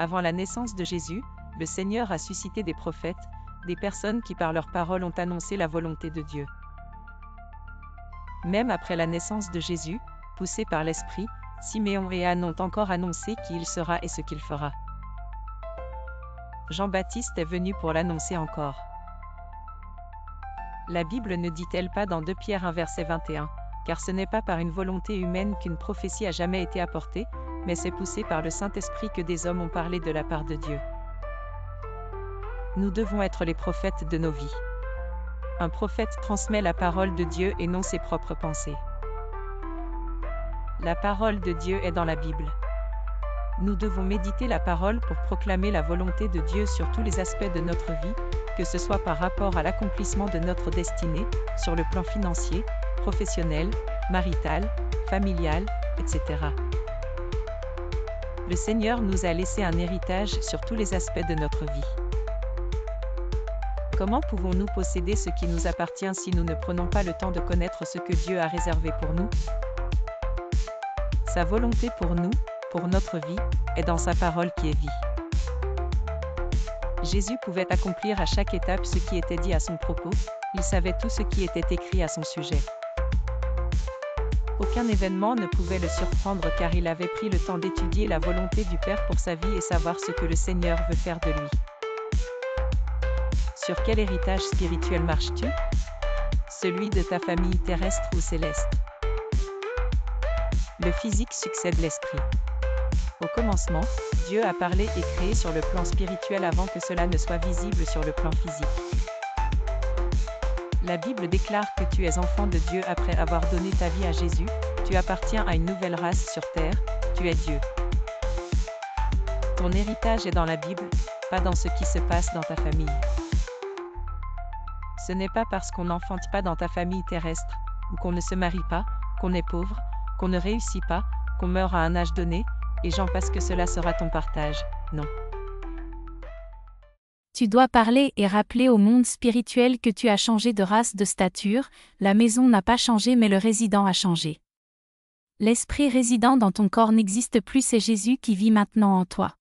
Avant la naissance de Jésus, le Seigneur a suscité des prophètes, des personnes qui par leurs paroles ont annoncé la volonté de Dieu. Même après la naissance de Jésus, poussés par l'Esprit, Siméon et Anne ont encore annoncé qui il sera et ce qu'il fera. Jean-Baptiste est venu pour l'annoncer encore. La Bible ne dit-elle pas dans 2 Pierre 1 verset 21, « Car ce n'est pas par une volonté humaine qu'une prophétie a jamais été apportée, mais c'est poussé par le Saint-Esprit que des hommes ont parlé de la part de Dieu. » Nous devons être les prophètes de nos vies. Un prophète transmet la parole de Dieu et non ses propres pensées. La parole de Dieu est dans la Bible. Nous devons méditer la parole pour proclamer la volonté de Dieu sur tous les aspects de notre vie, que ce soit par rapport à l'accomplissement de notre destinée, sur le plan financier, professionnel, marital, familial, etc. Le Seigneur nous a laissé un héritage sur tous les aspects de notre vie. Comment pouvons-nous posséder ce qui nous appartient si nous ne prenons pas le temps de connaître ce que Dieu a réservé pour nous? Sa volonté pour nous, pour notre vie, est dans sa parole qui est vie. Jésus pouvait accomplir à chaque étape ce qui était dit à son propos, il savait tout ce qui était écrit à son sujet. Aucun événement ne pouvait le surprendre car il avait pris le temps d'étudier la volonté du Père pour sa vie et savoir ce que le Seigneur veut faire de lui. Sur quel héritage spirituel marches-tu? Celui de ta famille terrestre ou céleste? Le physique succède l'esprit. Au commencement, Dieu a parlé et créé sur le plan spirituel avant que cela ne soit visible sur le plan physique. La Bible déclare que tu es enfant de Dieu après avoir donné ta vie à Jésus, tu appartiens à une nouvelle race sur terre, tu es Dieu. Ton héritage est dans la Bible, pas dans ce qui se passe dans ta famille. Ce n'est pas parce qu'on n'enfante pas dans ta famille terrestre, ou qu'on ne se marie pas, qu'on est pauvre, qu'on ne réussit pas, qu'on meurt à un âge donné, et j'en passe que cela sera ton partage, non. Tu dois parler et rappeler au monde spirituel que tu as changé de race de stature, la maison n'a pas changé mais le résident a changé. L'esprit résident dans ton corps n'existe plus, c'est Jésus qui vit maintenant en toi.